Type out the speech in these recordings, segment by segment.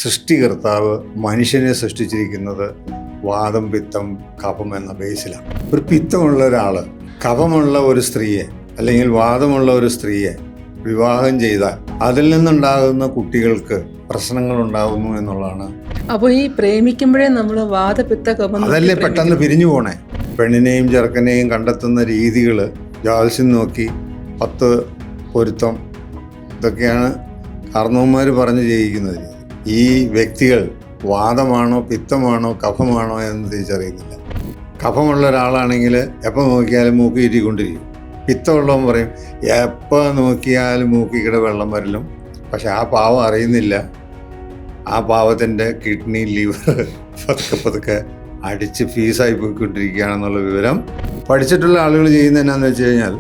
സൃഷ്ടികർത്താവ് മനുഷ്യനെ സൃഷ്ടിച്ചിരിക്കുന്നത് വാദം, പിത്തം, കഫം എന്ന ബേസിലാണ്. ഒരു പിത്തമുള്ള ഒരാൾ കഫമുള്ള ഒരു സ്ത്രീയെ അല്ലെങ്കിൽ വാദമുള്ള ഒരു സ്ത്രീയെ വിവാഹം ചെയ്താൽ അതിൽ നിന്നുണ്ടാകുന്ന കുട്ടികൾക്ക് പ്രശ്നങ്ങൾ ഉണ്ടാകുന്നു എന്നുള്ളതാണ്. അപ്പോൾ ഈ പ്രേമിക്കുമ്പോഴേ നമ്മൾ വാദപിത്ത കഫം അതല്ലേ പെട്ടെന്ന് പിരിഞ്ഞു പോണേ. പെണ്ണിനെയും ചെറുക്കനെയും കണ്ടെത്തുന്ന രീതികൾ ജാൽസ്യം നോക്കി 10 പൊരുത്തം ഇതൊക്കെയാണ് കാരണവന്മാർ പറഞ്ഞു ചെയ്യിക്കുന്നത്. ഈ വ്യക്തികൾ വാദമാണോ പിത്തമാണോ കഫമാണോ എന്ന് തിരിച്ചറിയുന്നില്ല. കഫമുള്ള ഒരാളാണെങ്കിൽ എപ്പോൾ നോക്കിയാലും മൂക്കി ചുറ്റിക്കൊണ്ടിരിക്കും. പിത്തമുള്ളവൻ പറയും എപ്പോൾ നോക്കിയാലും മൂക്കിക്കിടെ വെള്ളം വരലും. പക്ഷെ ആ പാവം അറിയുന്നില്ല, ആ പാവത്തിൻ്റെ കിഡ്നി, ലിവർ പതുക്കെ അടിച്ച് ഫീസായി പോയിക്കൊണ്ടിരിക്കുകയാണെന്നുള്ള വിവരം പഠിച്ചിട്ടുള്ള ആളുകൾ ചെയ്യുന്നത് എന്നാന്ന് വെച്ച് കഴിഞ്ഞാൽ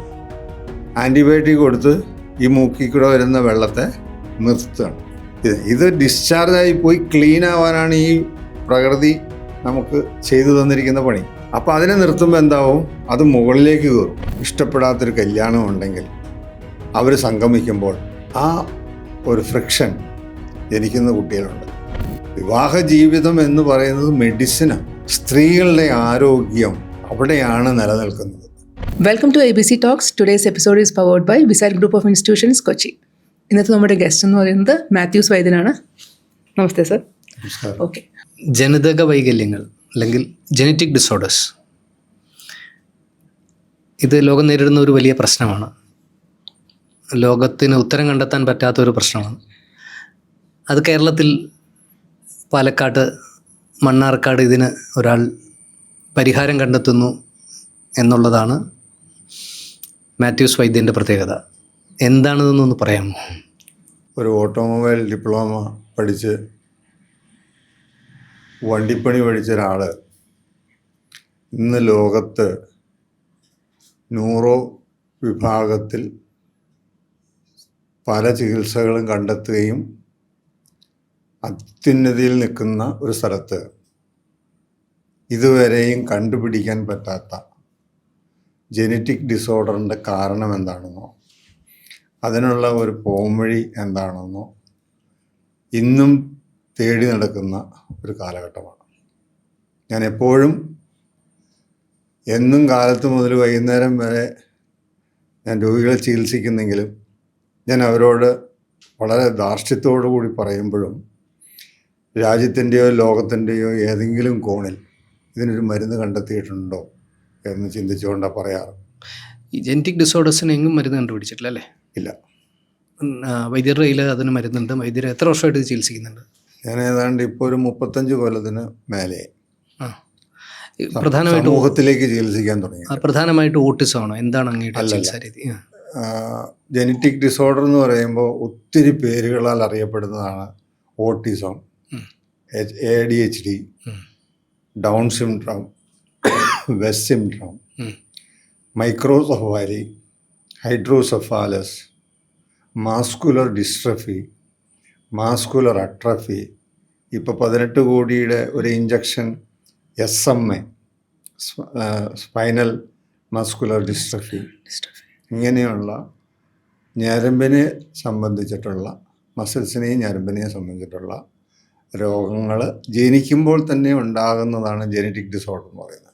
ആൻറ്റിബയോട്ടിക് കൊടുത്ത് ഈ മൂക്കിൽ കൂടെ വരുന്ന വെള്ളത്തെ നിർത്തുകയാണ്. ഇത് ഡിസ്ചാർജായി പോയി ക്ലീൻ ആവാനാണ് ഈ പ്രകൃതി നമുക്ക് ചെയ്തു തന്നിരിക്കുന്ന പണി. അപ്പോൾ അതിനെ നിർത്തുമ്പോൾ എന്താവും? അത് മുകളിലേക്ക് കയറും. ഇഷ്ടപ്പെടാത്തൊരു കല്യാണം ഉണ്ടെങ്കിൽ അവർ സംഗമിക്കുമ്പോൾ ആ ഒരു ഫ്രിക്ഷൻ ജനിക്കുന്ന കുട്ടികളുണ്ട്. വിവാഹ ജീവിതം എന്ന് പറയുന്നത് മെഡിസിനാണ്. സ്ത്രീകളുടെ ആരോഗ്യം അവിടെയാണ് നിലനിൽക്കുന്നത്. Welcome to ABC talks. Today's episode is powered by ബിസൈൽ ഗ്രൂപ്പ് ഓഫ് ഇൻസ്റ്റിറ്റ്യൂഷൻസ്, കൊച്ചി. ഇന്നത്തെ നമ്മുടെ ഗസ്റ്റ് എന്ന് പറയുന്നത് മാത്യൂസ് വൈദ്യനാണ്. നമസ്തേ സർ. ഓക്കെ. ജനിതക വൈകല്യങ്ങൾ അല്ലെങ്കിൽ ജനറ്റിക് ഡിസോർഡേഴ്സ്, ഇത് ലോകം നേരിടുന്ന ഒരു വലിയ പ്രശ്നമാണ്. ലോകത്തിന് ഉത്തരം കണ്ടെത്താൻ പറ്റാത്തൊരു പ്രശ്നമാണ്. അത് കേരളത്തിൽ പാലക്കാട് മണ്ണാർക്കാട് ഇതിന് ഒരാൾ പരിഹാരം കണ്ടെത്തുന്നു എന്നുള്ളതാണ് മാത്യൂസ് വൈദ്യൻ്റെ പ്രത്യേകത. എന്താണെന്നൊന്ന് പറയാമോ? ഒരു ഓട്ടോമൊബൈൽ ഡിപ്ലോമ പഠിച്ച് വണ്ടിപ്പണി പഠിച്ച ഒരാൾ ഇന്ന് ലോകത്ത് ന്യൂറോ വിഭാഗത്തിൽ പല ചികിത്സകളും കണ്ടെത്തുകയും അത്യുന്നതിയിൽ നിൽക്കുന്ന ഒരു സ്ഥലത്ത് ഇതുവരെയും കണ്ടുപിടിക്കാൻ പറ്റാത്ത ജനറ്റിക് ഡിസോർഡറിൻ്റെ കാരണം എന്താണെന്നോ അതിനുള്ള ഒരു പോംവഴി എന്താണെന്നോ ഇന്നും തേടി നടക്കുന്ന ഒരു കാലഘട്ടമാണ്. ഞാൻ എപ്പോഴും എന്നും കാലത്ത് മുതൽ വൈകുന്നേരം വരെ ഞാൻ രോഗികളെ ചികിത്സിക്കുന്നെങ്കിലും ഞാൻ അവരോട് വളരെ ധാർഷ്ട്യത്തോടു കൂടി പറയുമ്പോഴും രാജ്യത്തിൻ്റെയോ ലോകത്തിൻ്റെയോ ഏതെങ്കിലും കോണിൽ ഇതിനൊരു മരുന്ന് കണ്ടെത്തിയിട്ടുണ്ടോ എന്ന് ചിന്തിച്ചുകൊണ്ടാണ് പറയാറ്. ഈ ജനറ്റിക് ഡിസോർഡേഴ്സിന് എങ്ങും മരുന്ന് കണ്ടുപിടിച്ചിട്ടില്ല അല്ലേ? ഇല്ല. വൈദ്യരുടെ കയ്യിൽ അതിന് മരുന്നുണ്ട്. വൈദ്യർ എത്ര വർഷമായിട്ട് ചികിത്സിക്കുന്നുണ്ട്? ഞാൻ ഏതാണ്ട് ഇപ്പോൾ ഒരു 35 കൊല്ലത്തിന് മേലെ പ്രധാനമായിട്ട് സമൂഹത്തിലേക്ക് ചികിത്സിക്കാൻ തുടങ്ങി. പ്രധാനമായിട്ട് ഓട്ടിസം ആണോ? എന്താണ് അങ്ങയുടെ ചികിത്സാ രീതി? ജനറ്റിക് ഡിസോർഡർ എന്ന് പറയുമ്പോൾ ഒത്തിരി പേരുകളാൽ അറിയപ്പെടുന്നതാണ്. Autism, ADHD, Down syndrome, West syndrome, microcephaly, hydrocephalus, muscular dystrophy, muscular atrophy. ഇപ്പോൾ 18 കോടിയുടെ ഒരു injection SMA, spinal muscular dystrophy, ഇങ്ങനെയുള്ള ഞരമ്പിനെ സംബന്ധിച്ചിട്ടുള്ള മസിൽസിനെയും ഞരമ്പിനെയും സംബന്ധിച്ചിട്ടുള്ള രോഗങ്ങൾ ജനിക്കുമ്പോൾ തന്നെ ഉണ്ടാകുന്നതാണ് ജനറ്റിക് ഡിസോർഡർ എന്ന് പറയുന്നത്.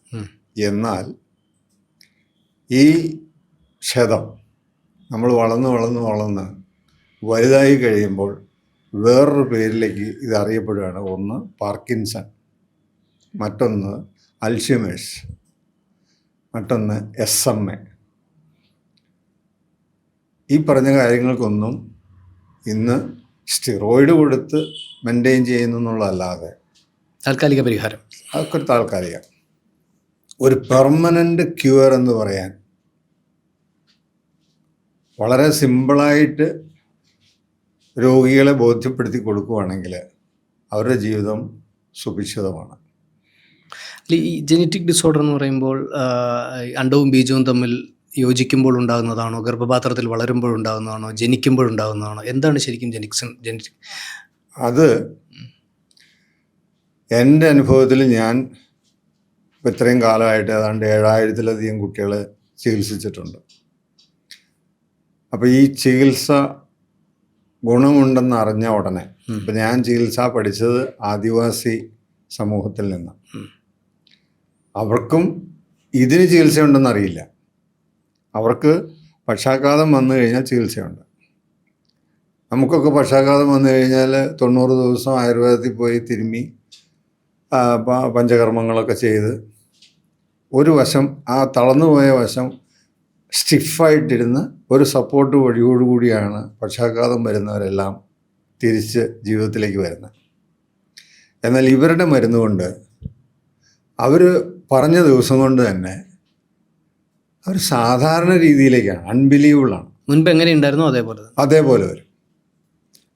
എന്നാൽ ഈ ക്ഷതം നമ്മൾ വളർന്ന് വലുതായി കഴിയുമ്പോൾ വേറൊരു പേരിലേക്ക് ഇത് അറിയപ്പെടുകയാണ്. ഒന്ന് പാർക്കിൻസൺ, മറ്റൊന്ന് അൽഷിമേഴ്സ്, മറ്റൊന്ന് SMA. ഈ പറഞ്ഞ കാര്യങ്ങൾക്കൊന്നും ഇന്ന് സ്റ്റിറോയിഡ് കൊടുത്ത് മെയിൻറ്റെയിൻ ചെയ്യുന്നു എന്നുള്ളതല്ലാതെ താൽക്കാലിക പരിഹാരം, അതൊക്കെ ഒരു താൽക്കാലികം. ഒരു പെർമനൻ്റ് ക്യൂർ എന്ന് പറയാൻ വളരെ സിമ്പിളായിട്ട് രോഗികളെ ബോധ്യപ്പെടുത്തി കൊടുക്കുകയാണെങ്കിൽ അവരുടെ ജീവിതം സുഭിക്ഷിതമാണ്. ഈ ജനറ്റിക് ഡിസോർഡർ എന്ന് പറയുമ്പോൾ അണ്ടവും ബീജവും തമ്മിൽ യോജിക്കുമ്പോൾ ഉണ്ടാകുന്നതാണോ? ഗർഭപാത്രത്തിൽ വളരുമ്പോൾ ഉണ്ടാകുന്നതാണോ? ജനിക്കുമ്പോൾ ഉണ്ടാകുന്നതാണോ? എന്താണ് ശരിക്കും ജനറ്റിക്? അത് എൻ്റെ അനുഭവത്തിൽ ഞാൻ ഇത്രയും കാലമായിട്ട് ഏതാണ്ട് 7000-ലധികം കുട്ടികളെ ചികിത്സിച്ചിട്ടുണ്ട്. അപ്പോൾ ഈ ചികിത്സ ഗുണമുണ്ടെന്ന് അറിഞ്ഞ ഉടനെ, ഇപ്പം ഞാൻ ചികിത്സ പഠിച്ചത് ആദിവാസി സമൂഹത്തിൽ നിന്ന്, അവർക്കും ഇതിന് ചികിത്സയുണ്ടെന്ന് അറിയില്ല. അവർക്ക് പക്ഷാഘാതം വന്നു കഴിഞ്ഞാൽ ചികിത്സയുണ്ട്. നമുക്കൊക്കെ പക്ഷാഘാതം വന്നു കഴിഞ്ഞാൽ 90 ദിവസം ആയുർവേദത്തിൽ പോയി തിരുമ്മി പഞ്ചകർമ്മങ്ങളൊക്കെ ചെയ്ത് ഒരു വശം, ആ തളർന്നുപോയ വശം സ്റ്റിഫായിട്ടിരുന്ന് ഒരു സപ്പോർട്ട് വഴിയോടുകൂടിയാണ് പക്ഷാഘാതം വരുന്നവരെല്ലാം തിരിച്ച് ജീവിതത്തിലേക്ക് വരുന്നത്. എന്നാൽ ഇവരുടെ മരുന്ന് കൊണ്ട് അവർ പറഞ്ഞ ദിവസം കൊണ്ട് തന്നെ അവർ സാധാരണ രീതിയിലേക്കാണ്, അൺബിലീവബിളാണ്. മുൻപ് എങ്ങനെ ഉണ്ടായിരുന്നോ അതേപോലെ വരും.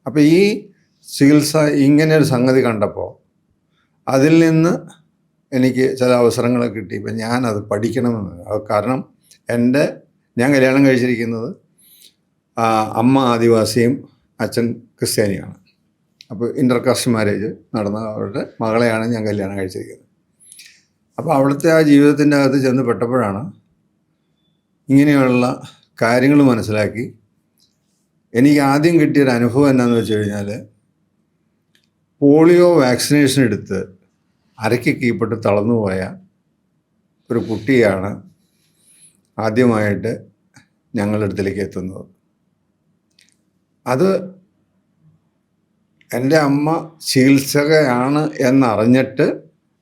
അപ്പോൾ ഈ ചികിത്സ ഇങ്ങനെ ഒരു സംഗതി കണ്ടപ്പോൾ അതിൽ നിന്ന് എനിക്ക് ചില അവസരങ്ങളൊക്കെ കിട്ടി. ഇപ്പം ഞാനത് പഠിക്കണമെന്ന്, കാരണം ഞാൻ കല്യാണം കഴിച്ചിരിക്കുന്നത് അമ്മ ആദിവാസിയും അച്ഛൻ ക്രിസ്ത്യാനിയാണ്. അപ്പോൾ ഇൻ്റർകാസ്റ്റ് മാരേജ് നടന്ന അവരുടെ മകളെയാണ് ഞാൻ കല്യാണം കഴിച്ചിരിക്കുന്നത്. അപ്പോൾ അവിടുത്തെ ആ ജീവിതത്തിൻ്റെ അകത്ത് ചെന്ന് പെട്ടപ്പോഴാണ് ഇങ്ങനെയുള്ള കാര്യങ്ങൾ മനസ്സിലാക്കി. എനിക്ക് ആദ്യം കിട്ടിയൊരു അനുഭവം എന്നാന്ന് വെച്ച് കഴിഞ്ഞാൽ, പോളിയോ വാക്സിനേഷൻ എടുത്ത് അരയ്ക്ക് കീഴ്പ്പെട്ട് തളർന്നുപോയ ഒരു കുട്ടിയാണ് ആദ്യമായിട്ട് ഞങ്ങളുടെ അടുത്തേക്ക് എത്തുന്നത്. അത് എൻ്റെ അമ്മ ചികിത്സകയാണ് എന്നറിഞ്ഞിട്ട്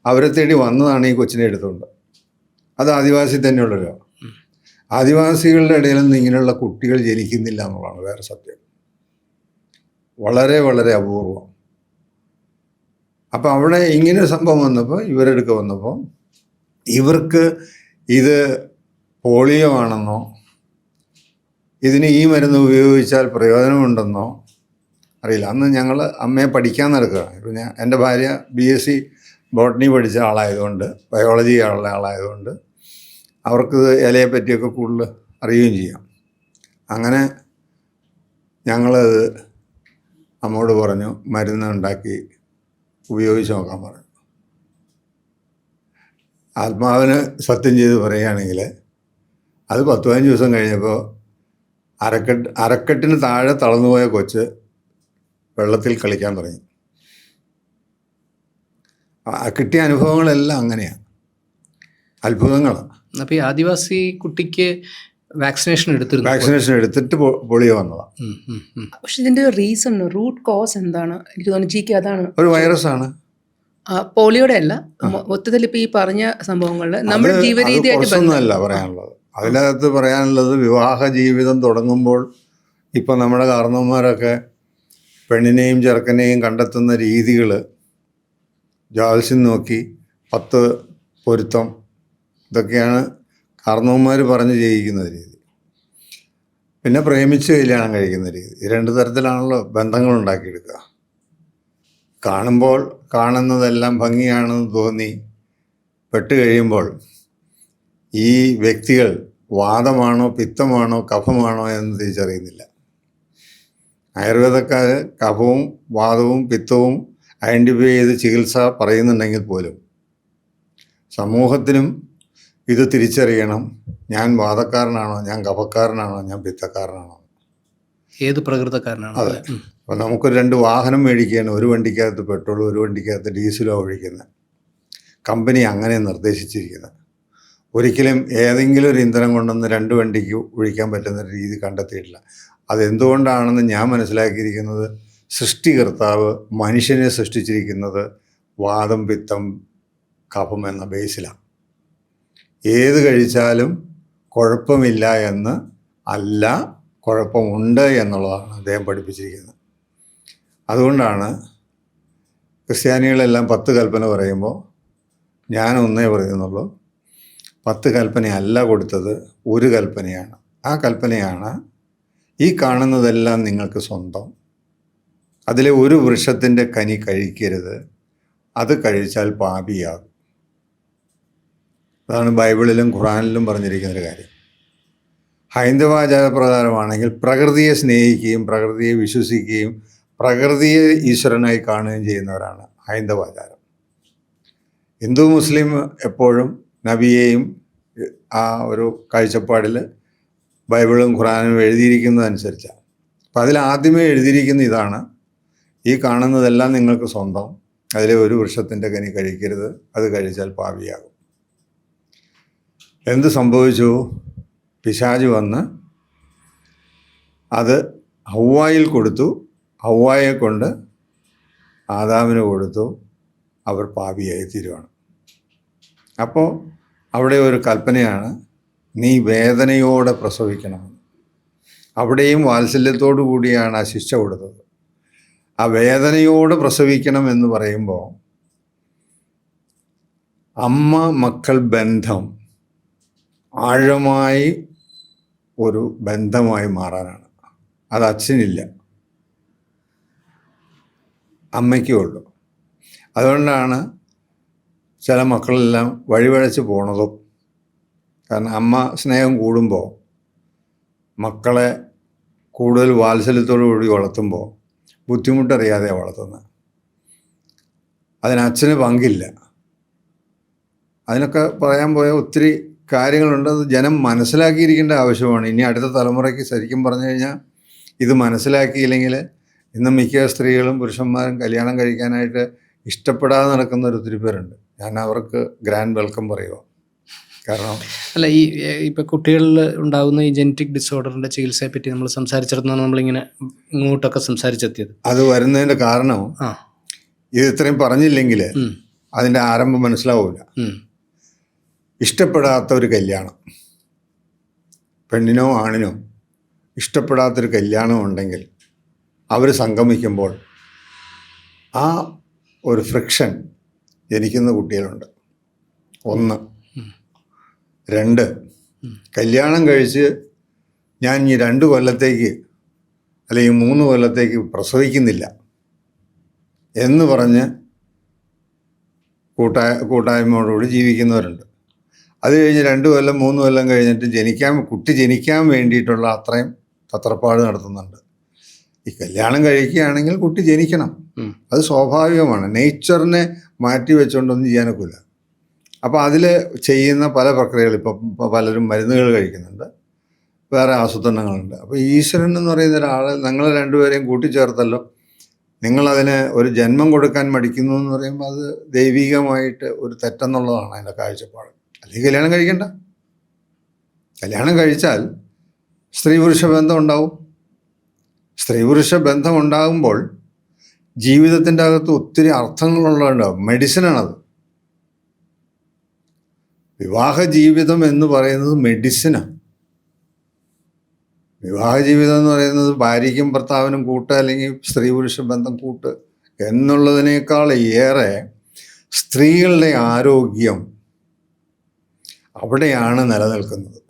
അവരെ തേടി വന്നതാണ് ഈ കൊച്ചിനെ എടുത്തുകൊണ്ട്. അത് ആദിവാസി തന്നെയുള്ളല്ലോ. ആദിവാസികളുടെ ഇടയിൽ നിന്ന് ഇങ്ങനെയുള്ള കുട്ടികൾ ജനിക്കുന്നില്ല എന്നുള്ളതാണ് വേറെ സത്യം. വളരെ വളരെ അപൂർവം. അപ്പോൾ അവിടെ ഇങ്ങനെ ഒരു സംഭവം വന്നപ്പോൾ, ഇവരെടുക്ക വന്നപ്പോൾ ഇവർക്ക് ഇത് പോളിയോ ആണെന്നോ ഇതിന് ഈ മരുന്ന് ഉപയോഗിച്ചാൽ പ്രയോജനമുണ്ടെന്നോ അറിയില്ല. അന്ന് ഞങ്ങൾ അമ്മയെ പഠിക്കാൻ നടക്കുകയാണ്. ഇപ്പം എൻ്റെ ഭാര്യ BSc ബോട്ടണി പഠിച്ച ആളായതുകൊണ്ട്, ബയോളജി ഉള്ള ആളായതുകൊണ്ട് അവർക്ക് ഇലയെ പറ്റിയൊക്കെ കൂടുതൽ അറിയുകയും ചെയ്യാം. അങ്ങനെ ഞങ്ങളത് അമ്മോട് പറഞ്ഞു, മരുന്ന് ഉണ്ടാക്കി ഉപയോഗിച്ച് നോക്കാൻ പറഞ്ഞു. ആത്മാവിന് സത്യം ചെയ്ത് പറയുകയാണെങ്കിൽ അത് 10-15 ദിവസം കഴിഞ്ഞപ്പോൾ അരക്കെട്ടിന് താഴെ തളർന്നുപോയ കൊച്ച് വെള്ളത്തിൽ കളിക്കാൻ തുടങ്ങി. കിട്ടിയ അനുഭവങ്ങളെല്ലാം അങ്ങനെയാണ്, അത്ഭുതങ്ങളാണ്. അപ്പോൾ ഈ ആദിവാസി കുട്ടിക്ക് വാക്സിനേഷൻ എടുത്തിട്ട് പോളിയോ വന്നതാണ്. പക്ഷെ ഇതിന്റെ റീസൺ, റൂട്ട് കോസ് എന്താണ്? എനിക്ക് തോന്നുന്നു ജിക്ക് അതാണ്. ഒരു വൈറസാണ്. പോളിയോയുടെ അല്ല, മൊത്തത്തിൽ ഇപ്പൊ ഈ പറഞ്ഞ സംഭവങ്ങളിൽ നമ്മുടെ ജീവിതരീതിയായിട്ടൊന്നുമല്ല പറയാനുള്ളത്. അതിനകത്ത് പറയാനുള്ളത്, വിവാഹ ജീവിതം തുടങ്ങുമ്പോൾ ഇപ്പം നമ്മുടെ കാരണവന്മാരൊക്കെ പെണ്ണിനെയും ചെറുക്കനെയും കണ്ടെത്തുന്ന രീതികൾ ജാൽസ്യം നോക്കി 10 പൊരുത്തം, ഇതൊക്കെയാണ് കാരണവന്മാർ പറഞ്ഞ് ചെയ്യിക്കുന്ന രീതി. പിന്നെ പ്രേമിച്ച് കല്യാണം കഴിക്കുന്ന രീതി. ഈ 2 തരത്തിലാണല്ലോ ബന്ധങ്ങൾ ഉണ്ടാക്കിയെടുക്കുക. കാണുന്നതെല്ലാം ഭംഗിയാണെന്ന് തോന്നി പെട്ട് കഴിയുമ്പോൾ ഈ വ്യക്തികൾ വാദമാണോ പിത്തമാണോ കഫമാണോ എന്ന് തിരിച്ചറിയുന്നില്ല. ആയുർവേദക്കാർ കഫവും വാദവും പിത്തവും ഐഡൻറ്റിഫൈ ചെയ്ത് ചികിത്സ പറയുന്നുണ്ടെങ്കിൽ പോലും സമൂഹത്തിനും ഇത് തിരിച്ചറിയണം. ഞാൻ വാദക്കാരനാണോ, ഞാൻ കഫക്കാരനാണോ, ഞാൻ പിത്തക്കാരനാണോ, ഏത് പ്രകൃതക്കാരനാണോ. അതെ. അപ്പോൾ നമുക്ക് 2 വാഹനം മേടിക്കുകയാണ്. ഒരു വണ്ടിക്കകത്ത് പെട്രോളും ഒരു വണ്ടിക്കകത്ത് ഡീസലോ ഒഴിക്കുന്നത്. കമ്പനി അങ്ങനെ നിർദ്ദേശിച്ചിരിക്കുന്നത്. ഒരിക്കലും ഏതെങ്കിലും ഒരു ഇന്ധനം കൊണ്ടൊന്ന് 2 വണ്ടിക്ക് ഒഴിക്കാൻ പറ്റുന്ന രീതി കണ്ടെത്തിയിട്ടില്ല. അതെന്തുകൊണ്ടാണെന്ന് ഞാൻ മനസ്സിലാക്കിയിരിക്കുന്നത്, സൃഷ്ടികർത്താവ് മനുഷ്യനെ സൃഷ്ടിച്ചിരിക്കുന്നത് വാദം പിത്തം കഫം എന്ന ബേസിലാണ്. ഏത് കഴിച്ചാലും കുഴപ്പമില്ല എന്ന് അല്ല, കുഴപ്പമുണ്ട് എന്നുള്ളതാണ് അദ്ദേഹം പഠിപ്പിച്ചിരിക്കുന്നത്. അതുകൊണ്ടാണ് ക്രിസ്ത്യാനികളെല്ലാം 10 കൽപ്പന പറയുമ്പോൾ ഞാൻ ഒന്നേ പറയുന്നുള്ളൂ. 10 കൽപ്പനയല്ല കൊടുത്തത്, ഒരു കൽപ്പനയാണ്. ആ കൽപ്പനയാണ്, ഈ കാണുന്നതെല്ലാം നിങ്ങൾക്ക് സ്വന്തം, അതിലെ ഒരു വൃക്ഷത്തിൻ്റെ കനി കഴിക്കരുത്, അത് കഴിച്ചാൽ പാപിയാകും. അതാണ് ബൈബിളിലും ഖുറാനിലും പറഞ്ഞിരിക്കുന്നൊരു കാര്യം. ഹൈന്ദവാചാരപ്രകാരമാണെങ്കിൽ പ്രകൃതിയെ സ്നേഹിക്കുകയും പ്രകൃതിയെ വിശ്വസിക്കുകയും പ്രകൃതിയെ ഈശ്വരനായി കാണുകയും ചെയ്യുന്നവരാണ് ഹൈന്ദവാചാരം. ഹിന്ദു മുസ്ലിം എപ്പോഴും നബിയെയും ആ ഒരു കാഴ്ചപ്പാടിൽ ബൈബിളും ഖുറാനും എഴുതിയിരിക്കുന്നതനുസരിച്ചാണ്. അപ്പം അതിലാദ്യമേ എഴുതിയിരിക്കുന്ന ഇതാണ്: ഈ കാണുന്നതെല്ലാം നിങ്ങൾക്ക് സ്വന്തം, അതിലെ ഒരു വൃക്ഷത്തിൻ്റെ കനി കഴിക്കരുത്, അത് കഴിച്ചാൽ പാപിയാകും. എന്ത് സംഭവിച്ചു? പിശാച് വന്ന് അത് ഹൗവായിൽ കൊടുത്തു, ഹൗവായെ കൊണ്ട് ആദാമിന് കൊടുത്തു, അവർ പാപിയായി തീരുവാണ്. അപ്പോൾ അവിടെ ഒരു കൽപ്പനയാണ്, നീ വേദനയോടെ പ്രസവിക്കണമെന്ന്. അവിടെയും വാത്സല്യത്തോടു കൂടിയാണ് ആ ശിക്ഷ കൊടുത്തത്. ആ വേദനയോടെ പ്രസവിക്കണം എന്ന് പറയുമ്പോൾ അമ്മ മക്കൾ ബന്ധം ആഴമായി ഒരു ബന്ധമായി മാറാനാണ്. അത് അച്ഛനില്ല, അമ്മയ്ക്കേ ഉള്ളൂ. അതുകൊണ്ടാണ് ചില മക്കളെല്ലാം വഴിവഴച്ച് പോണതും. കാരണം അമ്മ സ്നേഹം കൂടുമ്പോൾ, മക്കളെ കൂടുതൽ വാത്സല്യത്തോടു കൂടി വളർത്തുമ്പോൾ ബുദ്ധിമുട്ടറിയാതെ വളർത്തുന്നത്. അതിന് അച്ഛന് പങ്കില്ല. അതിനൊക്കെ പറയാൻ പോയ ഒത്തിരി കാര്യങ്ങളുണ്ട്. അത് ജനം മനസ്സിലാക്കിയിരിക്കേണ്ട ആവശ്യമാണ്. ഇനി അടുത്ത തലമുറയ്ക്ക് ശരിക്കും പറഞ്ഞു കഴിഞ്ഞാൽ ഇത് മനസ്സിലാക്കിയില്ലെങ്കിൽ ഇന്ന് മിക്ക സ്ത്രീകളും പുരുഷന്മാരും കല്യാണം കഴിക്കാനായിട്ട് ഇഷ്ടപ്പെടാതെ നടക്കുന്ന ഒത്തിരി പേരുണ്ട്. ഞാൻ അവർക്ക് ഗ്രാൻഡ് വെൽക്കം പറയുക. കാരണം അല്ല, ഈ ഇപ്പം കുട്ടികളിൽ ഉണ്ടാകുന്ന ഈ ജനറ്റിക് ഡിസോർഡറിൻ്റെ ചികിത്സയെ പറ്റി നമ്മൾ സംസാരിച്ചിടത്താണ് നമ്മളിങ്ങനെ ഇങ്ങോട്ടൊക്കെ സംസാരിച്ചെത്തിയത്. അത് വരുന്നതിൻ്റെ കാരണം ഇത് ഇത്രയും പറഞ്ഞില്ലെങ്കിൽ അതിൻ്റെ ആരംഭം മനസ്സിലാവില്ല. ഇഷ്ടപ്പെടാത്ത ഒരു കല്യാണം, പെണ്ണിനോ ആണിനോ ഇഷ്ടപ്പെടാത്തൊരു കല്യാണം ഉണ്ടെങ്കിൽ അവർ സംഗമിക്കുമ്പോൾ ആ ഒരു ഫ്രിക്ഷൻ ജനിക്കുന്ന കുട്ടികളുണ്ട്. 1. 2, കല്യാണം കഴിച്ച് ഞാൻ ഈ 2 കൊല്ലത്തേക്ക് അല്ലെങ്കിൽ 3 കൊല്ലത്തേക്ക് പ്രസവിക്കുന്നില്ല എന്ന് പറഞ്ഞ് കൂട്ടായ്മയോടുകൂടി ജീവിക്കുന്നവരുണ്ട്. അത് കഴിഞ്ഞ് 2 കൊല്ലം 3 കൊല്ലം കഴിഞ്ഞിട്ട് കുട്ടി ജനിക്കാൻ വേണ്ടിയിട്ടുള്ള അത്രയും തത്രപ്പാട് നടത്തുന്നുണ്ട്. ഈ കല്യാണം കഴിക്കുകയാണെങ്കിൽ കുട്ടി ജനിക്കണം, അത് സ്വാഭാവികമാണ്. നേച്ചറിനെ മാറ്റി വെച്ചുകൊണ്ടൊന്നും ചെയ്യാനൊക്കില്ല. അപ്പോൾ അതിൽ ചെയ്യുന്ന പല പ്രക്രിയകൾ, ഇപ്പം പലരും മരുന്നുകൾ കഴിക്കുന്നുണ്ട്, വേറെ ആസൂത്രണങ്ങളുണ്ട്. അപ്പോൾ ഈശ്വരൻ എന്ന് പറയുന്ന ഒരാൾ നിങ്ങളെ 2 പേരെയും കൂട്ടിച്ചേർത്തല്ലോ, നിങ്ങളതിന് ഒരു ജന്മം കൊടുക്കാൻ മടിക്കുന്നു എന്ന് പറയുമ്പോൾ അത് ദൈവികമായിട്ട് ഒരു തെറ്റെന്നുള്ളതാണ് അതിൻ്റെ കാഴ്ചപ്പാട്. അല്ലെങ്കിൽ കല്യാണം കഴിക്കണ്ട. കല്യാണം കഴിച്ചാൽ സ്ത്രീ പുരുഷ ബന്ധം ഉണ്ടാവും. സ്ത്രീ പുരുഷ ബന്ധം ഉണ്ടാകുമ്പോൾ ജീവിതത്തിൻ്റെ അകത്ത് ഒത്തിരി അർത്ഥങ്ങളുള്ളതുണ്ടാവും. മെഡിസിനാണത്. വിവാഹ ജീവിതം എന്ന് പറയുന്നത് മെഡിസിനാണ്. വിവാഹ ജീവിതം എന്ന് പറയുന്നത് ഭാര്യയ്ക്കും ഭർത്താവിനും കൂട്ട്, അല്ലെങ്കിൽ സ്ത്രീ പുരുഷ ബന്ധം കൂട്ട് എന്നുള്ളതിനേക്കാൾ ഏറെ സ്ത്രീകളുടെ ആരോഗ്യം അവിടെയാണ് നിലനിൽക്കുന്നത്.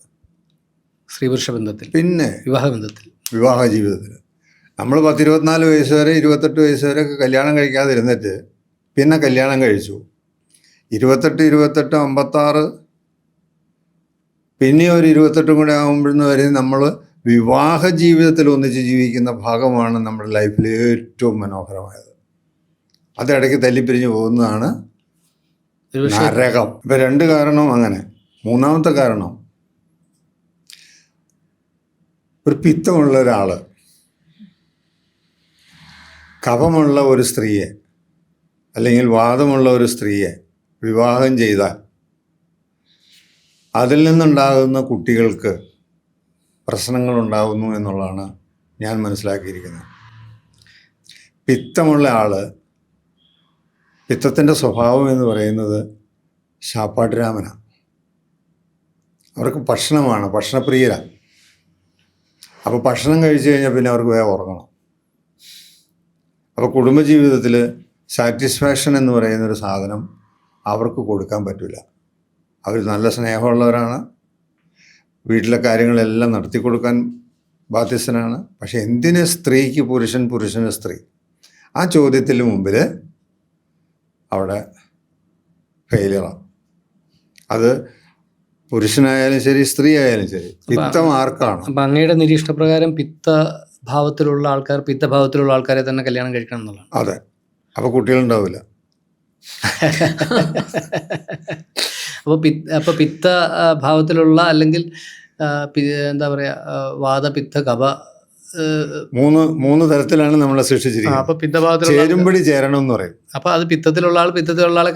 സ്ത്രീ പുരുഷ ബന്ധത്തിൽ, പിന്നെ വിവാഹ ജീവിതത്തിൽ നമ്മൾ 10-24 വയസ്സ് വരെ 28 വയസ്സ് വരെ കല്യാണം കഴിക്കാതിരുന്നിട്ട് പിന്നെ കല്യാണം കഴിച്ചു. 28, 56, പിന്നെ ഒരു 28 കൂടെ ആകുമ്പോഴെന്ന് വരെ നമ്മൾ വിവാഹ ജീവിതത്തിൽ ഒന്നിച്ച് ജീവിക്കുന്ന ഭാഗമാണ് നമ്മുടെ ലൈഫിൽ ഏറ്റവും മനോഹരമായത്. അതിടയ്ക്ക് തല്ലിപ്പിരിഞ്ഞ് പോകുന്നതാണ് നരകം. ഇപ്പം 2 കാരണവും അങ്ങനെ. 3ാമത്തെ കാരണം, ഒരു പിത്തമുള്ള ഒരാൾ കഫമുള്ള ഒരു സ്ത്രീയെ അല്ലെങ്കിൽ വാദമുള്ള ഒരു സ്ത്രീയെ വിവാഹം ചെയ്താൽ അതിൽ നിന്നുണ്ടാകുന്ന കുട്ടികൾക്ക് പ്രശ്നങ്ങളുണ്ടാകുന്നു എന്നുള്ളതാണ് ഞാൻ മനസ്സിലാക്കിയിരിക്കുന്നത്. പിത്തമുള്ള ആൾ, പിത്തത്തിൻ്റെ സ്വഭാവം എന്ന് പറയുന്നത് ശാപ്പാട്ടുരാമനാണ്. അവർക്ക് ഭക്ഷണമാണ്, ഭക്ഷണപ്രിയരാണ്. അപ്പോൾ ഭക്ഷണം കഴിച്ചു കഴിഞ്ഞാൽ പിന്നെ അവർക്ക് വേഗം ഉറങ്ങണം. അപ്പോൾ കുടുംബജീവിതത്തിൽ സാറ്റിസ്ഫാക്ഷൻ എന്ന് പറയുന്നൊരു സാധനം അവർക്ക് കൊടുക്കാൻ പറ്റില്ല. അവർ നല്ല സ്നേഹമുള്ളവരാണ്, വീട്ടിലെ കാര്യങ്ങളെല്ലാം നടത്തി കൊടുക്കാൻ ബാധ്യസ്ഥനാണ്. പക്ഷെ എന്തിന് സ്ത്രീക്ക് പുരുഷൻ, പുരുഷന് സ്ത്രീ? ആ ചോദ്യത്തിന് മുമ്പിൽ അവിടെ ഫെയിലിയറാണ്. അത് പുരുഷനായാലും ശരി, സ്ത്രീ ആയാലും ശരി. പിത്തം ആർക്കാണ്? അപ്പം അങ്ങയുടെ നിരീക്ഷണപ്രകാരം പിത്തഭാവത്തിലുള്ള ആൾക്കാരെ തന്നെ കല്യാണം കഴിക്കണം എന്നുള്ളതാണ്. അതെ. അപ്പോൾ കുട്ടികളുണ്ടാവില്ല. അപ്പോൾ പിത്ത ഭാവത്തിലുള്ള അല്ലെങ്കിൽ എന്താ പറയുക, വാദപിത്ത കഫ മൂന്ന് തരത്തിലാണ് നമ്മളെ സൃഷ്ടിച്ചിരിക്കുന്നത്. അപ്പൊ പിത്തഭാഗത്തിലുള്ള ചേരുമ്പടി ചേരണം എന്ന് പറയും. അപ്പൊ അത് പിത്തത്തിലുള്ള ആളെ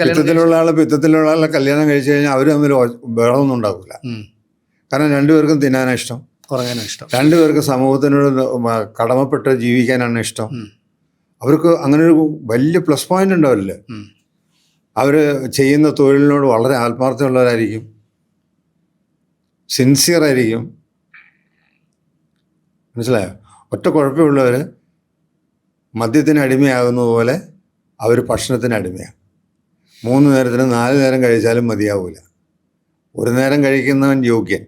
കല്യാണം പിത്തത്തിലുള്ള ആളെ കല്യാണം കഴിച്ചു കഴിഞ്ഞാൽ അവർ തമ്മിൽ ബഹളമൊന്നും ഉണ്ടാക്കില്ല. കാരണം രണ്ടുപേർക്കും തിന്നാനാണ് ഇഷ്ടം, ഉറങ്ങാനാണ് ഇഷ്ടം, രണ്ടുപേർക്ക് സമൂഹത്തിനോട് കടമപ്പെട്ട് ജീവിക്കാനാണ് ഇഷ്ടം. അവർക്ക് അങ്ങനെ ഒരു വലിയ പ്ലസ് പോയിന്റ് ഉണ്ടാവില്ല. അവർ ചെയ്യുന്ന തൊഴിലിനോട് വളരെ ആത്മാർത്ഥമുള്ളവരായിരിക്കും, സിൻസിയർ ആയിരിക്കും. മനസ്സിലായോ? ഒറ്റ കുഴപ്പമുള്ളവർ മദ്യത്തിന് അടിമയാകുന്ന പോലെ അവർ ഭക്ഷണത്തിന് അടിമയാണ്. 3 നേരത്തിന് 4 നേരം കഴിച്ചാലും മതിയാവില്ല. 1 നേരം കഴിക്കുന്നവൻ യോഗ്യൻ,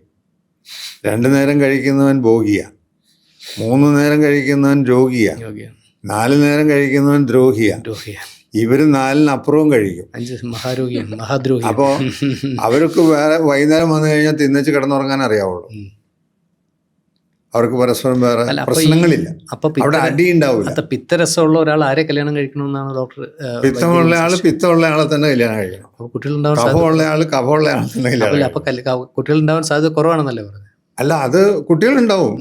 2 നേരം കഴിക്കുന്നവൻ ഭോഗിയ, 3 നേരം കഴിക്കുന്നവൻ രോഗിയ, 4 നേരം കഴിക്കുന്നവൻ ദ്രോഹിയ. ഇവര് 4-ന് കഴിക്കും. 5 മഹാരോഗിയാണ്, മഹാദ്രോഹി. അപ്പോൾ അവർക്ക് വേറെ വൈകുന്നേരം വന്നു കഴിഞ്ഞാൽ തിന്നച്ച് കിടന്നുറങ്ങാൻ അറിയാവുള്ളൂ. അവർക്ക് പരസ്പരം വേറെ പ്രശ്നങ്ങളില്ല, അവിടെ അടി ഉണ്ടാവില്ല. പിത്തരസമുള്ള ഒരാൾ ആരെ കല്യാണം കഴിക്കണമെന്നാണ് ഡോക്ടർ? പിത്തമുള്ള ആള് പിത്തമുള്ള ആളെ തന്നെ കല്യാണം കഴിക്കണം. കുട്ടികളുണ്ടാവാൻ കഫമുള്ള ആള് കഫമുള്ള ആളെ തന്നെ കല്യാണം. അപ്പൊ കുട്ടികളുണ്ടാവാൻ സാധ്യത കുറവാണെന്നല്ലേ പറഞ്ഞത്? അല്ല, അത് കുട്ടികളുണ്ടാവും.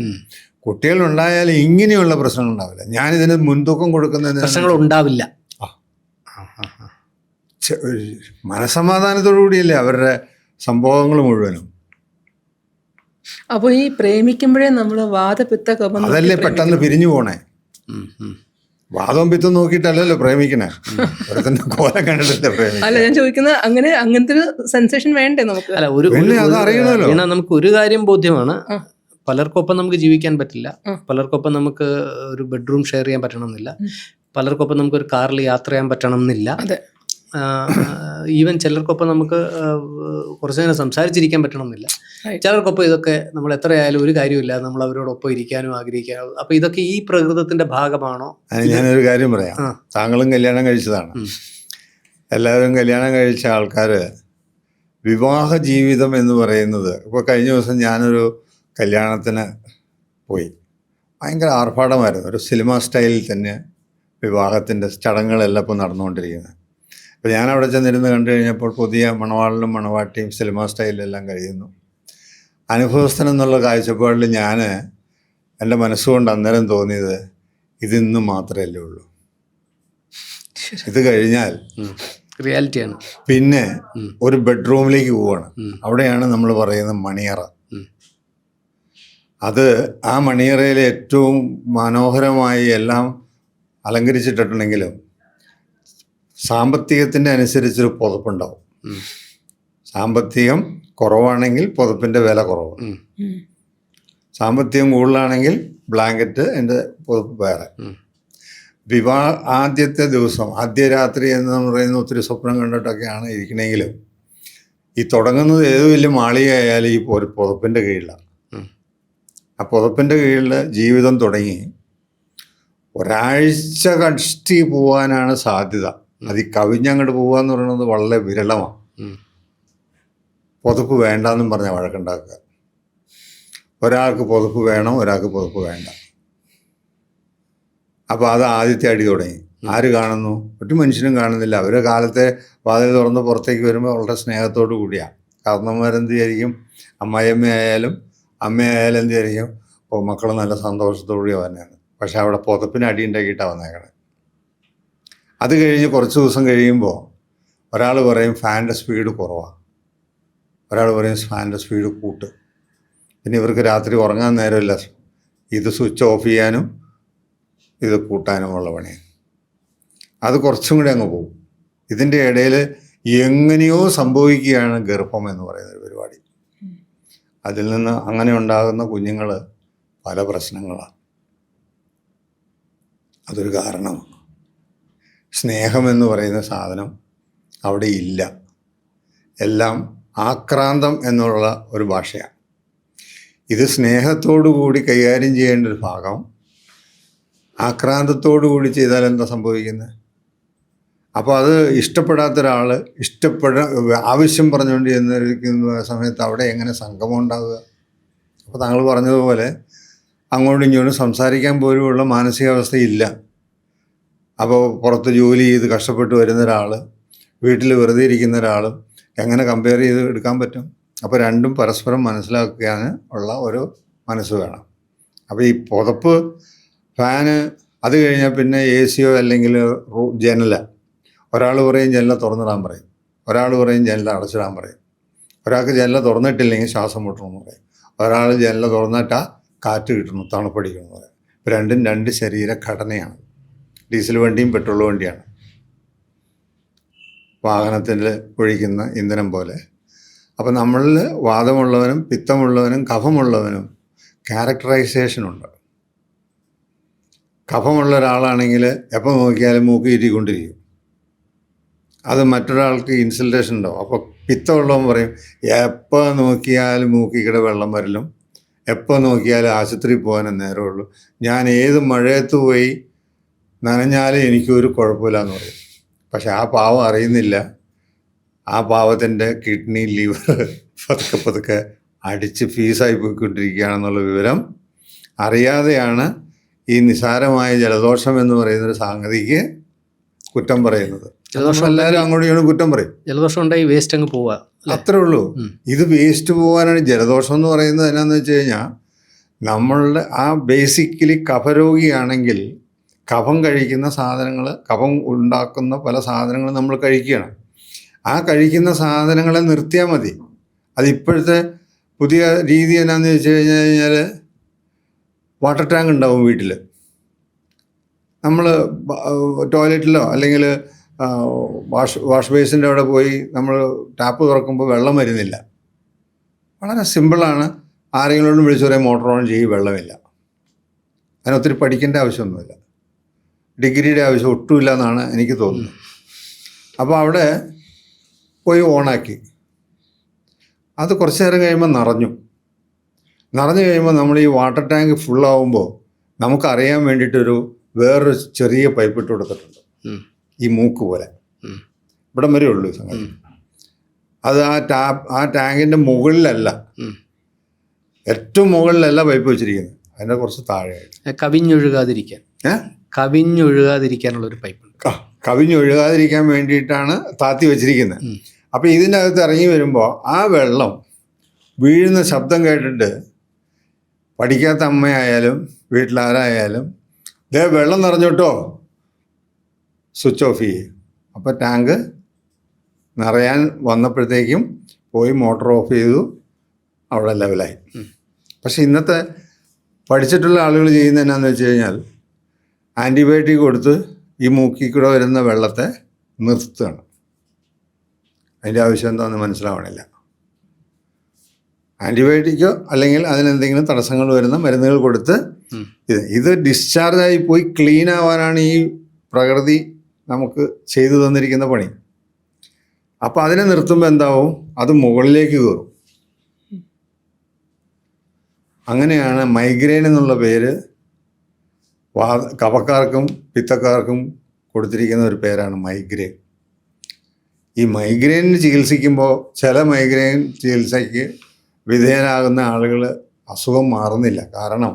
കുട്ടികളുണ്ടായാൽ ഇങ്ങനെയുള്ള പ്രശ്നങ്ങൾ ഉണ്ടാവില്ല. ഞാനിതിന് മുൻതൂക്കം കൊടുക്കുന്നതിന് പ്രശ്നങ്ങൾ ഉണ്ടാവില്ല. മനസമാധാനത്തോടു കൂടിയല്ലേ അവരുടെ സംഭവങ്ങൾ മുഴുവനും. അപ്പോൾ ഈ പ്രേമിക്കുമ്പോഴേ നമ്മൾ വാദപിത്ത കഫം അതല്ലേ പെട്ടെന്ന് പിരിഞ്ഞു പോണേ. വാദവും പിത്തം നോക്കിയിട്ടല്ലല്ലോ പ്രേമിക്കണേ. കോലം കണ്ടിട്ടല്ലേ പ്രേമിക്കണേ. അല്ല, ഞാൻ ചോദിക്കുന്നത് അങ്ങനത്തെ ഒരു സെൻസേഷൻ വേണ്ടേ നമുക്ക്? അല്ല, അതറിയണല്ലോ. നമുക്ക് ഒരു കാര്യം ബോധ്യമാണ്, പലർക്കൊപ്പം നമുക്ക് ജീവിക്കാൻ പറ്റില്ല, പലർക്കൊപ്പം നമുക്ക് ഒരു ബെഡ്റൂം ഷെയർ ചെയ്യാൻ പറ്റണമെന്നില്ല, പലർക്കൊപ്പം നമുക്ക് ഒരു കാറിൽ യാത്ര ചെയ്യാൻ പറ്റണമെന്നില്ല, ഈവൻ ചിലർക്കൊപ്പം നമുക്ക് കുറച്ച് നേരം സംസാരിച്ചിരിക്കാൻ പറ്റണമെന്നില്ല, ചിലർക്കൊപ്പം ഇതൊക്കെ നമ്മൾ എത്രയായാലും ഒരു കാര്യമില്ല, നമ്മൾ അവരോടൊപ്പം ഇരിക്കാനും ആഗ്രഹിക്കാനും. അപ്പൊ ഇതൊക്കെ ഈ പ്രകൃതത്തിന്റെ ഭാഗമാണോ? ഞാനൊരു കാര്യം പറയാം. താങ്കളും കല്യാണം കഴിച്ചതാണ്. എല്ലാവരും കല്യാണം കഴിച്ച ആൾക്കാർ വിവാഹ ജീവിതം എന്ന് പറയുന്നത്, ഇപ്പോൾ കഴിഞ്ഞ ദിവസം ഞാനൊരു കല്യാണത്തിന് പോയി. ഭയങ്കര ആർഭാടമായിരുന്നു. ഒരു സിനിമ സ്റ്റൈലിൽ തന്നെ വിവാഹത്തിൻ്റെ ചടങ്ങുകളെല്ലാം ഇപ്പോൾ നടന്നുകൊണ്ടിരിക്കുന്നത്. അപ്പോൾ ഞാനവിടെ ചെന്നിരുന്ന് കണ്ടു കഴിഞ്ഞപ്പോൾ പുതിയ മണവാളിനും മണവാട്ടിയും സിനിമ സ്റ്റൈലിലെല്ലാം കഴിയുന്നു. അനുഭവസ്ഥൻ എന്നുള്ള കാഴ്ചപ്പാടിൽ ഞാൻ എൻ്റെ മനസ്സുകൊണ്ട് അന്നേരം തോന്നിയത്, ഇതിന്ന് മാത്രമല്ലേ ഉള്ളൂ, ഇത് കഴിഞ്ഞാൽ റിയാലിറ്റിയാണ്. പിന്നെ ഒരു ബെഡ്റൂമിലേക്ക് പോവുകയാണ്. അവിടെയാണ് നമ്മൾ പറയുന്ന മണിയറ. അത് ആ മണിയറയിൽ ഏറ്റവും മനോഹരമായി എല്ലാം അലങ്കരിച്ചിട്ടുണ്ടെങ്കിലും സാമ്പത്തികത്തിൻ്റെ അനുസരിച്ചൊരു പുതപ്പുണ്ടാവും. സാമ്പത്തികം കുറവാണെങ്കിൽ പുതപ്പിൻ്റെ വില കുറവ്, സാമ്പത്തികം കൂടുതലാണെങ്കിൽ ബ്ലാങ്കറ്റ് എൻ്റെ പുതപ്പ് വേറെ. ആദ്യത്തെ ദിവസം, ആദ്യ രാത്രി എന്ന് പറയുന്ന ഒത്തിരി സ്വപ്നം കണ്ടിട്ടൊക്കെയാണ് ഇരിക്കണമെങ്കിലും ഈ തുടങ്ങുന്നത് ഏത് വലിയ മാളികയായാലും ഈ പുതപ്പിൻ്റെ കീഴിലാണ്. ആ പുതപ്പിൻ്റെ കീഴിൽ ജീവിതം തുടങ്ങി ഒരാഴ്ച കഷ്ടി പോകാനാണ് സാധ്യത. അത് ഈ കവിഞ്ഞങ്ങോട്ട് പോകാന്ന് പറയുന്നത് വളരെ വിരളമാണ്. പുതപ്പ് വേണ്ടെന്നും പറഞ്ഞാൽ വഴക്കുണ്ടാക്കുക. ഒരാൾക്ക് പുതപ്പ് വേണം, ഒരാൾക്ക് പുതപ്പ് വേണ്ട. അപ്പോൾ അത് ആദ്യത്തെ അടി തുടങ്ങി. ആര് കാണുന്നു? ഒരു മനുഷ്യനും കാണുന്നില്ല. അവരെ കാലത്തെ വാതിൽ തുറന്ന് പുറത്തേക്ക് വരുമ്പോൾ വളരെ സ്നേഹത്തോടു കൂടിയാണ്. കാരണന്മാരെന്ത് വിചാരിക്കും? അമ്മായിയമ്മയായാലും അമ്മയായാലും എന്ത് വിചാരിക്കും? അപ്പോൾ മക്കൾ നല്ല സന്തോഷത്തോടുകൂടി തന്നെയാണ്. പക്ഷെ അവിടെ പുതപ്പിന് അടി ഉണ്ടാക്കിയിട്ടാണ് വന്നേക്കണേ. അത് കഴിഞ്ഞ് കുറച്ച് ദിവസം കഴിയുമ്പോൾ ഒരാൾ പറയും ഫാനിൻ്റെ സ്പീഡ് കുറവാണ്, ഒരാൾ പറയും ഫാനിൻ്റെ സ്പീഡ് കൂട്ട്. പിന്നെ ഇവർക്ക് രാത്രി ഉറങ്ങാൻ നേരമില്ല, ഇത് സ്വിച്ച് ഓഫ് ചെയ്യാനും ഇത് കൂട്ടാനുമുള്ള പണിയാണ്. അത് കുറച്ചും കൂടി അങ്ങ് പോകും. ഇതിൻ്റെ ഇടയിൽ എങ്ങനെയോ സംഭവിക്കുകയാണ് ഗർഭം എന്ന് പറയുന്നൊരു പരിപാടി. അതിൽ നിന്ന് അങ്ങനെ ഉണ്ടാകുന്ന കുഞ്ഞുങ്ങൾ പല പ്രശ്നങ്ങളാണ്. അതൊരു കാരണമാണ്. സ്നേഹമെന്ന് പറയുന്ന സാധനം അവിടെ ഇല്ല. എല്ലാം ആക്രാന്തം എന്നുള്ള ഒരു ഭാഷയാണ്. ഇത് സ്നേഹത്തോടു കൂടി കൈകാര്യം ചെയ്യേണ്ട ഒരു ഭാഗം ആക്രാന്തത്തോടു കൂടി ചെയ്താൽ എന്താ സംഭവിക്കുന്നത്? അപ്പോൾ അത് ഇഷ്ടപ്പെടാത്ത ഒരാൾ ആവശ്യം പറഞ്ഞുകൊണ്ട് ചെന്നിരിക്കുന്ന സമയത്ത് അവിടെ എങ്ങനെ സംഗമം ഉണ്ടാവുക? അപ്പോൾ താങ്കൾ പറഞ്ഞതുപോലെ അങ്ങോട്ടും ഇങ്ങോട്ടും സംസാരിക്കാൻ പോലുമുള്ള മാനസികാവസ്ഥയില്ല. അപ്പോൾ പുറത്ത് ജോലി ചെയ്ത് കഷ്ടപ്പെട്ട് വരുന്ന ഒരാൾ വീട്ടിൽ വെറുതെ ഇരിക്കുന്ന ഒരാളും എങ്ങനെ കമ്പയർ ചെയ്ത് എടുക്കാൻ പറ്റും? അപ്പോൾ രണ്ടും പരസ്പരം മനസ്സിലാക്കാൻ ഉള്ള ഒരു മനസ്സ് വേണം. അപ്പോൾ ഈ പുതപ്പ്, ഫാന്, അത് കഴിഞ്ഞാൽ പിന്നെ AC അല്ലെങ്കിൽ ജനല. ഒരാൾ പറയും ജനല തുറന്നിടാൻ പറയും, ഒരാൾ പറയും ജനല അടച്ചിടാൻ പറയും. ഒരാൾക്ക് ജനല തുറന്നിട്ടില്ലെങ്കിൽ ശ്വാസം മുട്ടണമെന്ന് പറയും, ഒരാൾ ജനല തുറന്നിട്ടാൽ കാറ്റ് കിട്ടണം, തണുപ്പടിക്കണമെന്ന് പറയും. ഇപ്പോൾ രണ്ടും രണ്ട് ശരീരഘടനയാണ്. ഡീസൽ വണ്ടിയും പെട്രോൾ വണ്ടിയാണ്. വാഹനത്തിൽ ഒഴിക്കുന്ന ഇന്ധനം പോലെ. അപ്പോൾ നമ്മളിൽ വാദമുള്ളവനും പിത്തമുള്ളവനും കഫമുള്ളവനും ക്യാരക്ടറൈസേഷനുണ്ട്. കഫമുള്ള ഒരാളാണെങ്കിൽ എപ്പോൾ നോക്കിയാലും മൂക്ക് ചുറ്റിക്കൊണ്ടിരിക്കും. അത് മറ്റൊരാൾക്ക് ഇൻസൾട്ടേഷൻ ഉണ്ടാവും. അപ്പോൾ പിത്തമുള്ളവൻ പറയും എപ്പോൾ നോക്കിയാലും മൂക്കിക്കിടെ വെള്ളം വരലും, എപ്പോൾ നോക്കിയാലും ആശുപത്രിയിൽ പോകാനും നേരമുള്ളൂ, ഞാൻ ഏത് മഴയത്ത് പോയി നനഞ്ഞാലും എനിക്കൊരു കുഴപ്പമില്ലാന്ന് പറയും. പക്ഷെ ആ പാവം അറിയുന്നില്ല, ആ പാവത്തിൻ്റെ കിഡ്നി, ലിവർ പതുക്കെ പതുക്കെ അടിച്ച് ഫീസായി പോയിക്കൊണ്ടിരിക്കുകയാണെന്നുള്ള വിവരം അറിയാതെയാണ് ഈ നിസാരമായ ജലദോഷം എന്ന് പറയുന്നൊരു സംഗതിക്ക് കുറ്റം പറയുന്നത്. ജലദോഷം എല്ലാവരും അങ്ങോട്ടും ഇങ്ങോട്ടും കുറ്റം പറയും. ജലദോഷം ഉണ്ടായി വേസ്റ്റ് അങ്ങ് പോവുക. അത്രേ ഉള്ളൂ. ഇത് വേസ്റ്റ് പോകാനാണ്. ജലദോഷം എന്ന് പറയുന്നത് എന്നാന്ന് വെച്ച് കഴിഞ്ഞാൽ നമ്മളുടെ ആ ബേസിക്കലി കഫരോഗിയാണെങ്കിൽ കഫം കഴിക്കുന്ന സാധനങ്ങൾ, കഫം ഉണ്ടാക്കുന്ന പല സാധനങ്ങളും നമ്മൾ കഴിക്കുകയാണ്. ആ കഴിക്കുന്ന സാധനങ്ങളെ നിർത്തിയാൽ മതി. അതിപ്പോഴത്തെ പുതിയ രീതി എന്നാന്ന് വെച്ച് കഴിഞ്ഞാൽ വാട്ടർ ടാങ്ക് ഉണ്ടാവും വീട്ടിൽ. നമ്മൾ ടോയ്ലറ്റിലോ അല്ലെങ്കിൽ വാഷ് ബേസിൻ്റെ അവിടെ പോയി നമ്മൾ ടാപ്പ് തുറക്കുമ്പോൾ വെള്ളം വരുന്നില്ല. വളരെ സിമ്പിളാണ്. ആരെങ്കിലും വിളിച്ചു പറയാൻ മോട്ടോർ ഓൺ ചെയ്യും, വെള്ളമില്ല. അതിനൊത്തിരി പഠിക്കേണ്ട ആവശ്യമൊന്നുമില്ല, ഡിഗ്രിയുടെ ആവശ്യം ഒട്ടുമില്ല എന്നാണ് എനിക്ക് തോന്നുന്നത്. അപ്പോൾ അവിടെ പോയി ഓണാക്കി, അത് കുറച്ച് നേരം കഴിയുമ്പോൾ നിറഞ്ഞു കഴിയുമ്പോൾ നമ്മൾ ഈ വാട്ടർ ടാങ്ക് ഫുള്ളാവുമ്പോൾ നമുക്കറിയാൻ വേണ്ടിയിട്ടൊരു വേറൊരു ചെറിയ പൈപ്പ് ഇട്ട് കൊടുത്തിട്ടുണ്ട്, ഈ മൂക്ക് പോലെ. ഇവിടം വരെ ഉള്ളൂ ഈ സംഗതി. അത് ആ ടാങ്കിൻ്റെ മുകളിലല്ല, ഏറ്റവും മുകളിലല്ല പൈപ്പ് വെച്ചിരിക്കുന്നത്, അതിൻ്റെ കുറച്ച് താഴെയായിട്ട്. കവിഞ്ഞൊഴുകാതിരിക്കാനുള്ളൊരു പൈപ്പ് കവിഞ്ഞൊഴുകാതിരിക്കാൻ വേണ്ടിയിട്ടാണ് താത്തി വെച്ചിരിക്കുന്നത്. അപ്പോൾ ഇതിൻ്റെ അകത്ത് ഇറങ്ങി വരുമ്പോൾ ആ വെള്ളം വീഴുന്ന ശബ്ദം കേട്ടിട്ട് പഠിക്കാത്ത അമ്മയായാലും വീട്ടിലാരായാലും ദേ വെള്ളം നിറഞ്ഞോട്ടോ, സ്വിച്ച് ഓഫ് ചെയ്യും. അപ്പോൾ ടാങ്ക് നിറയാൻ വന്നപ്പോഴത്തേക്കും പോയി മോട്ടോർ ഓഫ് ചെയ്തു, അവിടെ ലെവലായി. പക്ഷെ ഇന്നത്തെ പഠിച്ചിട്ടുള്ള ആളുകൾ ചെയ്യുന്നത് എന്നാന്ന് വെച്ച് കഴിഞ്ഞാൽ ആൻറ്റിബയോട്ടിക് കൊടുത്ത് ഈ മൂക്കിൽ കൂടെ വരുന്ന വെള്ളത്തെ നിർത്തുകയാണ്. അതിൻ്റെ ആവശ്യം എന്താണെന്ന് മനസ്സിലാവണില്ല. ആൻറ്റിബയോട്ടിക്കോ അല്ലെങ്കിൽ അതിനെന്തെങ്കിലും തടസ്സങ്ങൾ വരുന്ന മരുന്നുകൾ കൊടുത്ത് ഇത് ഡിസ്ചാർജായി പോയി ക്ലീൻ ആവാനാണ് ഈ പ്രകൃതി നമുക്ക് ചെയ്തു തന്നിരിക്കുന്ന പണി. അപ്പോൾ അതിനെ നിർത്തുമ്പോൾ എന്താവും, അത് മുകളിലേക്ക് കയറും. അങ്ങനെയാണ് മൈഗ്രെയിൻ എന്നുള്ള പേര് കഫക്കാർക്കും പിത്തക്കാർക്കും കൊടുത്തിരിക്കുന്ന ഒരു പേരാണ് മൈഗ്രെയിൻ. ഈ മൈഗ്രെയിനിന് ചികിത്സിക്കുമ്പോൾ ചില മൈഗ്രെയിൻ ചികിത്സയ്ക്ക് വിധേയനാകുന്ന ആളുകൾ അസുഖം മാറുന്നില്ല. കാരണം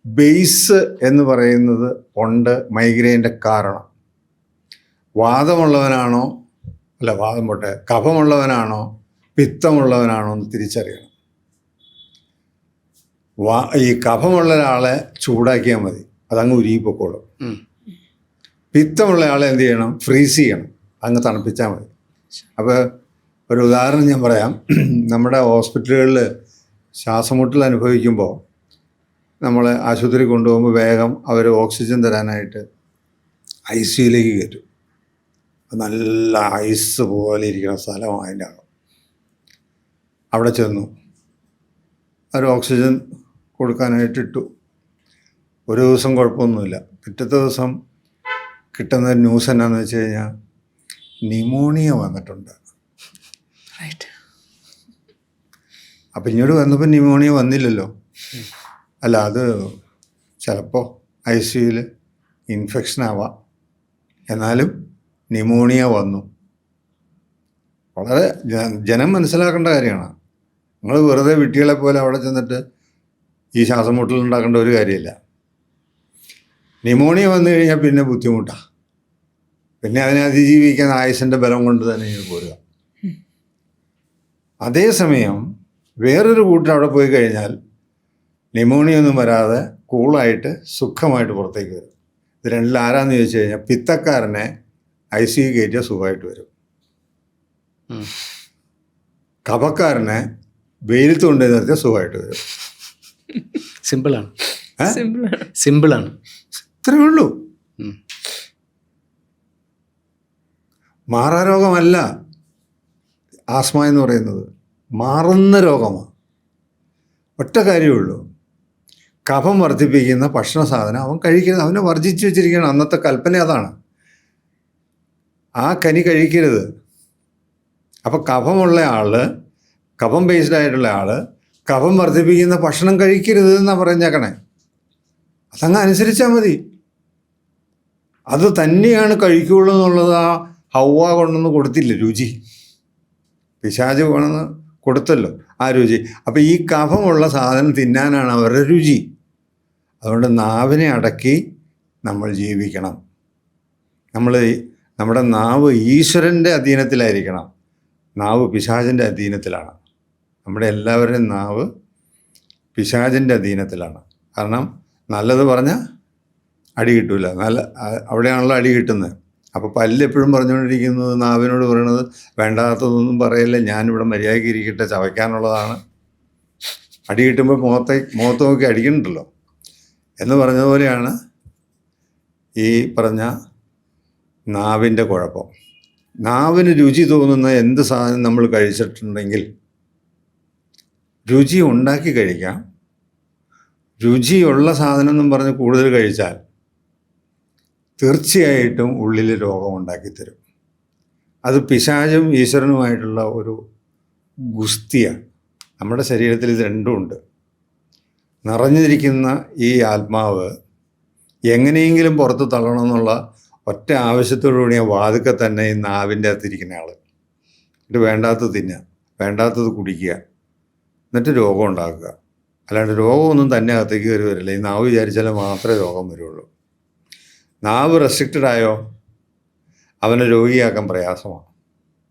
ബേസ് എന്ന് പറയുന്നത് ഉണ്ട് മൈഗ്രെയിൻ്റെ കാരണം. വാദമുള്ളവനാണോ, അല്ല വാദം പോട്ടെ, കഫമുള്ളവനാണോ പിത്തമുള്ളവനാണോ എന്ന് തിരിച്ചറിയണം. ഈ കഫമുള്ള ഒരാളെ ചൂടാക്കിയാൽ മതി, അതങ്ങ് ഉരുകിപ്പൊക്കോളും. പിത്തമുള്ള ആളെ എന്ത് ചെയ്യണം, ഫ്രീസ് ചെയ്യണം, അങ്ങ് തണുപ്പിച്ചാൽ മതി. അപ്പോൾ ഒരു ഉദാഹരണം ഞാൻ പറയാം. നമ്മുടെ ഹോസ്പിറ്റലുകളിൽ ശ്വാസമുട്ടൽ അനുഭവിക്കുമ്പോൾ നമ്മൾ ആശുപത്രി കൊണ്ടുപോകുമ്പോൾ വേഗം അവർ ഓക്സിജൻ തരാനായിട്ട് ICUയിലേക്ക് കയറ്റും. നല്ല ഐസ് പോലെ ഇരിക്കുന്ന സ്ഥലമാണ് അതിൻ്റെ ആളും. അവിടെ ചെന്നു അവർ ഓക്സിജൻ കൊടുക്കാനായിട്ട് ഇട്ടു. ഒരു ദിവസം കുഴപ്പമൊന്നുമില്ല. പിറ്റത്തെ ദിവസം കിട്ടുന്ന ന്യൂസ് എന്നാന്ന് വെച്ച് കഴിഞ്ഞാൽ ന്യൂമോണിയ വന്നിട്ടുണ്ട്. അപ്പം ഇങ്ങോട്ട് വന്നപ്പോൾ ന്യൂമോണിയ വന്നില്ലല്ലോ. അല്ല, അത് ചിലപ്പോൾ ICUയിൽ ഇൻഫെക്ഷൻ ആവാം, എന്നാലും ന്യൂമോണിയ വന്നു. വളരെ ജനം മനസ്സിലാക്കേണ്ട കാര്യമാണ്. നിങ്ങൾ വെറുതെ വിട്ടികളെ പോലെ അവിടെ ചെന്നിട്ട് ഈ ശ്വാസം മുട്ടൽ ഉണ്ടാക്കേണ്ട ഒരു കാര്യമില്ല. ന്യൂമോണിയ വന്നു കഴിഞ്ഞാൽ പിന്നെ ബുദ്ധിമുട്ടാണ്. പിന്നെ അതിനെ അതിജീവിക്കാൻ ആയുസിൻ്റെ ബലം കൊണ്ട് തന്നെ ഇങ്ങനെ പോരുക. അതേസമയം വേറൊരു കൂട്ടർ അവിടെ പോയി കഴിഞ്ഞാൽ ന്യൂമോണിയ ഒന്നും വരാതെ കൂളായിട്ട് സുഖമായിട്ട് പുറത്തേക്ക് വരും. ഇത് രണ്ടിൽ ആരാന്ന് ചോദിച്ചു കഴിഞ്ഞാൽ പിത്തക്കാരനെ ICU കയറ്റിയ സുഖമായിട്ട് വരും. കഫക്കാരനെ വെയിലത്ത് കൊണ്ടുപോയി നിർത്തിയ സുഖമായിട്ട് വരും. സിമ്പിളാണ്. സിമ്പിളാണ്. സിമ്പിളാണ്. ഇത്രയേ ഉള്ളൂ. മാറാരോഗമല്ല ആസ്മ എന്ന് പറയുന്നത്, മാറുന്ന രോഗമാണ്. ഒറ്റ കാര്യമേ ഉള്ളൂ, കഫം വർദ്ധിപ്പിക്കുന്ന ഭക്ഷണ സാധനം അവൻ കഴിക്കരുത്, അവനെ വർജിച്ചു വെച്ചിരിക്കണം. അന്നത്തെ കൽപ്പന അതാണ്, ആ കനി കഴിക്കരുത്. അപ്പം കഫമുള്ള ആൾ, കഫം ബേസ്ഡ് ആയിട്ടുള്ള ആൾ കഫം വർദ്ധിപ്പിക്കുന്ന ഭക്ഷണം കഴിക്കരുത് എന്നാണ് പറഞ്ഞേക്കണേ. അതങ്ങ് അനുസരിച്ചാൽ മതി. അത് തന്നെയാണ് കഴിക്കുള്ളൂ എന്നുള്ളത് ആ ഹൗവ കൊണ്ടൊന്ന് കൊടുത്തില്ല രുചി, പിശാച് കൊണ്ടൊന്ന് കൊടുത്തല്ലോ ആ രുചി. അപ്പം ഈ കഫമുള്ള സാധനം തിന്നാനാണ് അവരുടെ രുചി. അതുകൊണ്ട് നാവിനെ അടക്കി നമ്മൾ ജീവിക്കണം. നമ്മുടെ നാവ് ഈശ്വരൻ്റെ അധീനത്തിലായിരിക്കണം. നാവ് പിശാചിൻ്റെ അധീനത്തിലാണ്. നമ്മുടെ എല്ലാവരുടെയും നാവ് പിശാചിൻ്റെ അധീനത്തിലാണ്. കാരണം നല്ലത് പറഞ്ഞാൽ അടി കിട്ടില്ല, അവിടെയാണല്ലോ അടി കിട്ടുന്നത്. അപ്പോൾ പല്ല് എപ്പോഴും പറഞ്ഞുകൊണ്ടിരിക്കുന്നത്, നാവിനോട് പറയണത് വേണ്ടാത്തതൊന്നും പറയല്ലേ, ഞാനിവിടെ മര്യാദയ്ക്ക് ഇരിക്കട്ടെ, ചവയ്ക്കാനുള്ളതാണ്. അടി കിട്ടുമ്പോൾ മുഖത്ത് നോക്കി അടിക്കുന്നുണ്ടല്ലോ എന്ന് പറഞ്ഞതുപോലെയാണ് ഈ പറഞ്ഞ നാവിൻ്റെ കുഴപ്പം. നാവിന് രുചി തോന്നുന്ന എന്ത് സാധനം നമ്മൾ കഴിച്ചിട്ടുണ്ടെങ്കിൽ രുചി ഉണ്ടാക്കി കഴിക്കാം. രുചിയുള്ള സാധനം എന്നും പറഞ്ഞ് കൂടുതൽ കഴിച്ചാൽ തീർച്ചയായിട്ടും ഉള്ളിൽ രോഗമുണ്ടാക്കി തരും. അത് പിശാചും ഈശ്വരനുമായിട്ടുള്ള ഒരു ഗുസ്തിയാണ്. നമ്മുടെ ശരീരത്തിൽ ഇത് രണ്ടുമുണ്ട്. നിറഞ്ഞിരിക്കുന്ന ഈ ആത്മാവ് എങ്ങനെയെങ്കിലും പുറത്ത് തള്ളണമെന്നുള്ള ഒറ്റ ആവശ്യത്തോടുകൂടിയ വാതുക്കെ തന്നെ ഈ നാവിൻ്റെ അകത്തിരിക്കുന്ന ആൾ ഇത് വേണ്ടാത്തത് തിന്നുക, വേണ്ടാത്തത് കുടിക്കുക, എന്നിട്ട് രോഗം ഉണ്ടാക്കുക. അല്ലാണ്ട് രോഗമൊന്നും തന്നെ അകത്തേക്ക് കയറി വരില്ല. ഈ നാവ് വിചാരിച്ചാൽ മാത്രമേ രോഗം വരുള്ളൂ. നാവ് റെസ്ട്രിക്റ്റഡ് ആയോ അവനെ രോഗിയാക്കാൻ പ്രയാസമാണ്.